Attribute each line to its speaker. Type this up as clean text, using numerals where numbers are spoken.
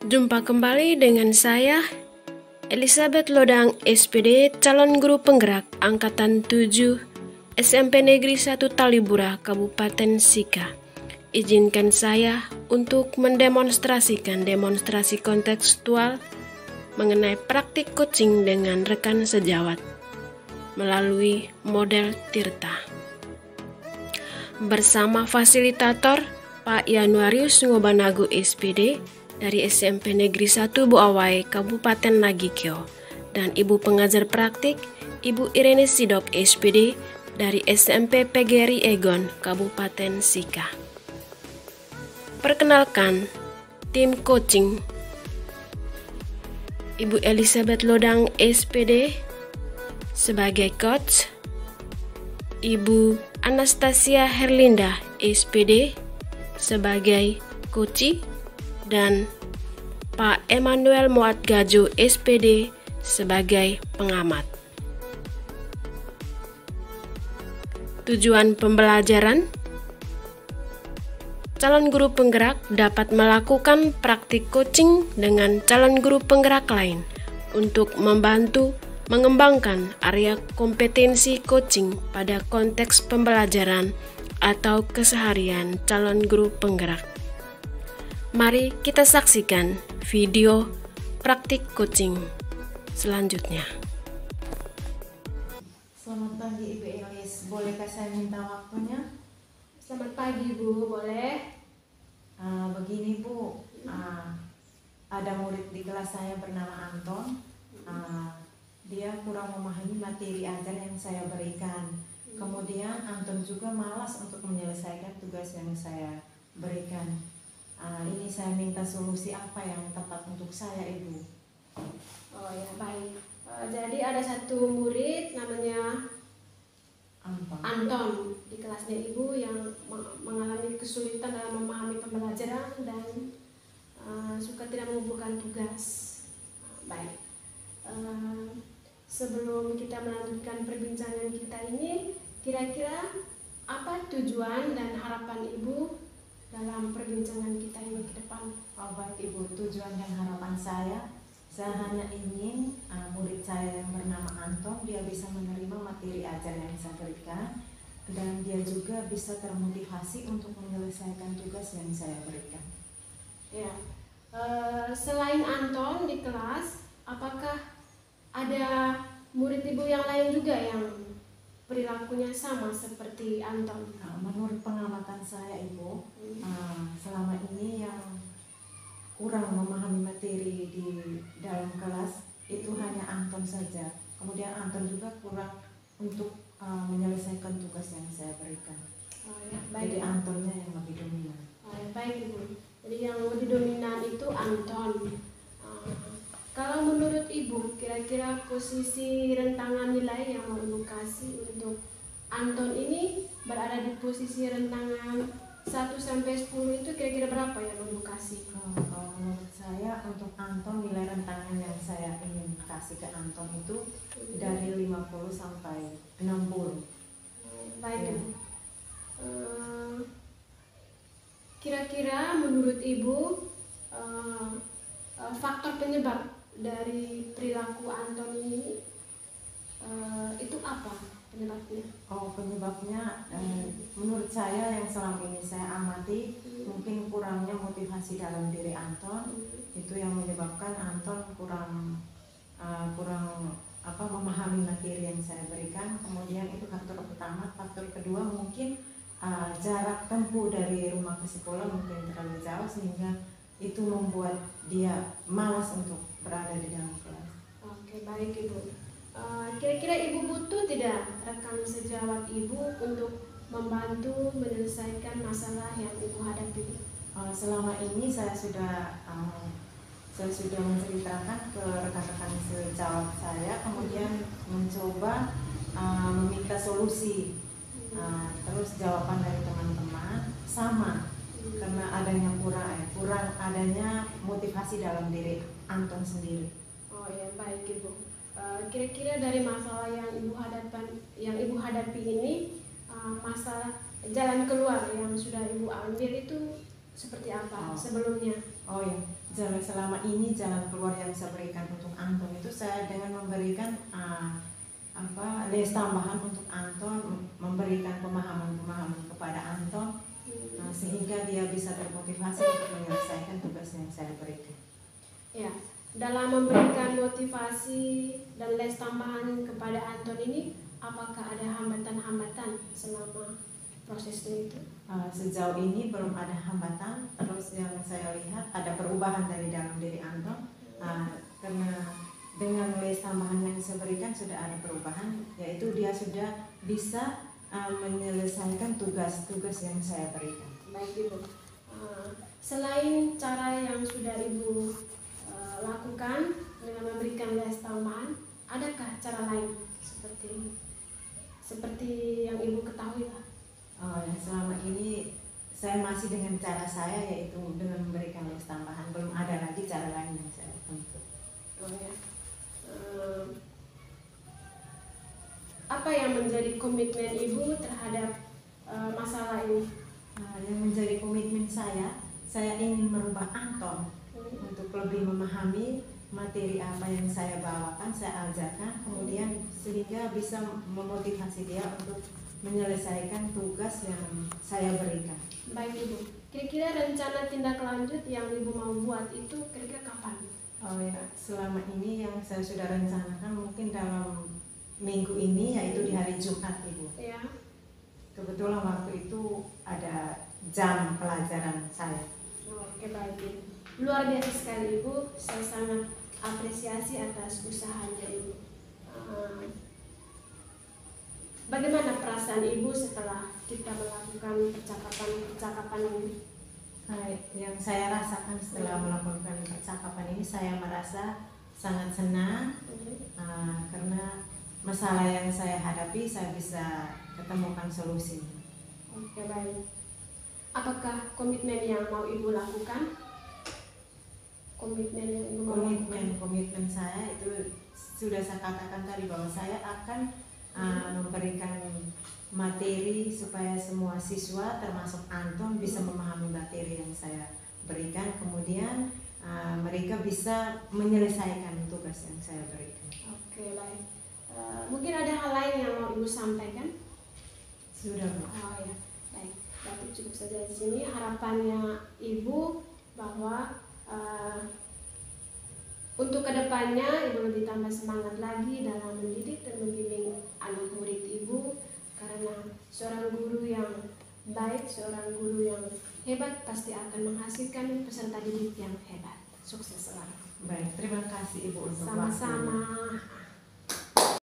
Speaker 1: Jumpa kembali dengan saya, Elizabeth Lodang, SPD, calon guru penggerak Angkatan 7, SMP Negeri 1 Talibura, Kabupaten Sika. Izinkan saya untuk mendemonstrasikan demonstrasi kontekstual mengenai praktik coaching dengan rekan sejawat melalui model Tirta. Bersama fasilitator Pak Yanuarius Ngobanago, SPD, dari SMP Negeri 1 Buawai, Kabupaten Nagikyo, dan Ibu Pengajar Praktik Ibu Irene Sidok, SPD, dari SMP PGRI Egon, Kabupaten Sika. Perkenalkan, tim coaching Ibu Elizabeth Lodang, SPD, sebagai coach, Ibu Anastasia Herlinda, SPD, sebagai coach, dan Pak Emmanuel Moat Gajo, SPD, sebagai pengamat. Tujuan pembelajaran: calon guru penggerak dapat melakukan praktik coaching dengan calon guru penggerak lain untuk membantu mengembangkan area kompetensi coaching pada konteks pembelajaran atau keseharian calon guru penggerak. Mari kita saksikan video praktik coaching selanjutnya.
Speaker 2: Selamat pagi Ibu Elis, bolehkah saya minta waktunya?
Speaker 1: Selamat pagi Bu, boleh?
Speaker 2: Begini Bu, ada murid di kelas saya bernama Anton. Dia kurang memahami materi ajar yang saya berikan. Kemudian Anton juga malas untuk menyelesaikan tugas yang saya berikan. Ini saya minta solusi apa yang tepat untuk saya, Ibu.
Speaker 1: Oh ya, baik. Jadi ada satu murid namanya Anton di kelasnya Ibu yang mengalami kesulitan dalam memahami pembelajaran dan suka tidak mengumpulkan tugas. Baik. Sebelum kita melanjutkan perbincangan kita ini, kira-kira apa tujuan dan harapan Ibu dalam perbincangan kita ini ke depan?
Speaker 2: Baik Ibu, tujuan dan harapan saya hanya ingin murid saya yang bernama Anton, dia bisa menerima materi ajar yang saya berikan dan dia juga bisa termotivasi untuk menyelesaikan tugas yang saya berikan.
Speaker 1: Ya, selain Anton di kelas, apakah ada murid Ibu yang lain juga yang perilakunya sama seperti Anton?
Speaker 2: Menurut pengamatan saya Ibu, selama ini yang kurang memahami materi di dalam kelas itu hanya Anton saja. Kemudian Anton juga kurang untuk menyelesaikan tugas yang saya berikan. Jadi Antonnya yang lebih dominan.
Speaker 1: Baik Ibu, jadi yang lebih dominan itu Anton. Kalau menurut Ibu, kira-kira posisi rentangan nilai yang mau Ibu kasih untuk Anton ini berada di posisi rentangan 1-10 itu kira-kira berapa yang mau Ibu kasih?
Speaker 2: Kalau menurut saya untuk Anton nilai rentangan yang saya ingin kasih ke Anton itu dari 50 sampai 60.
Speaker 1: Baik
Speaker 2: Ya.
Speaker 1: Ibu. Kira-kira menurut Ibu faktor penyebab dari perilaku Anton ini itu apa penyebabnya?
Speaker 2: Penyebabnya menurut saya yang selama ini saya amati mungkin kurangnya motivasi dalam diri Anton. Itu yang menyebabkan Anton kurang memahami materi yang saya berikan. Kemudian itu faktor pertama. Faktor kedua mungkin jarak tempuh dari rumah ke sekolah mungkin terlalu jauh sehingga itu membuat dia malas untuk berada di dalam kelas.
Speaker 1: Oke, baik Ibu. Kira-kira Ibu butuh tidak rekan sejawat Ibu untuk membantu menyelesaikan masalah yang Ibu hadapi?
Speaker 2: Selama ini saya sudah menceritakan ke rekan-rekan sejawat saya, kemudian mencoba meminta solusi. Terus jawaban dari teman-teman sama, karena adanya kurang adanya motivasi dalam diri Anton sendiri.
Speaker 1: Oh ya, baik Ibu. Kira-kira dari masalah yang Ibu hadapi ini, masalah jalan keluar yang sudah Ibu ambil itu seperti apa
Speaker 2: Oh.
Speaker 1: sebelumnya?
Speaker 2: Oh ya, selama ini jalan keluar yang saya berikan untuk Anton itu saya dengan memberikan les tambahan untuk Anton, memberikan pemahaman-pemahaman kepada Anton sehingga dia bisa termotivasi untuk menyelesaikan tugas yang saya berikan.
Speaker 1: Ya, dalam memberikan motivasi dan les tambahan kepada Anton ini, apakah ada hambatan-hambatan selama prosesnya itu?
Speaker 2: Sejauh ini belum ada hambatan, terus yang saya lihat ada perubahan dari dalam diri Anton karena dengan les tambahan yang saya berikan sudah ada perubahan, yaitu dia sudah bisa menyelesaikan tugas-tugas yang saya berikan.
Speaker 1: Baik Ibu, selain cara yang sudah Ibu lakukan dengan memberikan les tambahan, adakah cara lain seperti yang Ibu ketahui lah?
Speaker 2: Selama ini saya masih dengan cara saya, yaitu dengan memberikan les tambahan, belum ada lagi cara lain yang saya lakukan.
Speaker 1: Oh ya. Apa yang menjadi komitmen Ibu terhadap masalah ini?
Speaker 2: Yang menjadi komitmen saya ingin merubah Anton untuk lebih memahami materi apa yang saya bawakan, saya ajarkan, kemudian sehingga bisa memotivasi dia untuk menyelesaikan tugas yang saya berikan.
Speaker 1: Baik Ibu, kira-kira rencana tindak lanjut yang Ibu mau buat itu kira-kira kapan?
Speaker 2: Oh ya, selama ini yang saya sudah rencanakan mungkin dalam minggu ini, yaitu di hari Jumat Ibu.
Speaker 1: Ya.
Speaker 2: Kebetulan waktu itu ada jam pelajaran saya.
Speaker 1: Oke, baik Ibu. Luar biasa sekali Ibu, saya sangat apresiasi atas usahanya Ibu. Bagaimana perasaan Ibu setelah kita melakukan percakapan ini?
Speaker 2: Yang saya rasakan setelah melakukan percakapan ini, saya merasa sangat senang karena masalah yang saya hadapi saya bisa ketemukan solusi.
Speaker 1: Oke, baik. Apakah komitmen yang mau Ibu lakukan?
Speaker 2: Komitmen saya itu sudah saya katakan tadi, bahwa saya akan memberikan materi supaya semua siswa termasuk Anton bisa memahami materi yang saya berikan, kemudian mereka bisa menyelesaikan tugas yang saya berikan.
Speaker 1: Oke, baik. Mungkin ada hal lain yang mau Ibu sampaikan?
Speaker 2: Sudah, Bu.
Speaker 1: Oh ya, baik. Berarti cukup saja di sini. Harapannya Ibu bahwa untuk kedepannya Ibu lebih tambah semangat lagi dalam mendidik dan membimbing anak murid Ibu, karena seorang guru yang baik, seorang guru yang hebat pasti akan menghasilkan peserta didik yang hebat. Sukses selalu.
Speaker 2: Baik, terima kasih Ibu untuk
Speaker 1: Sama-sama.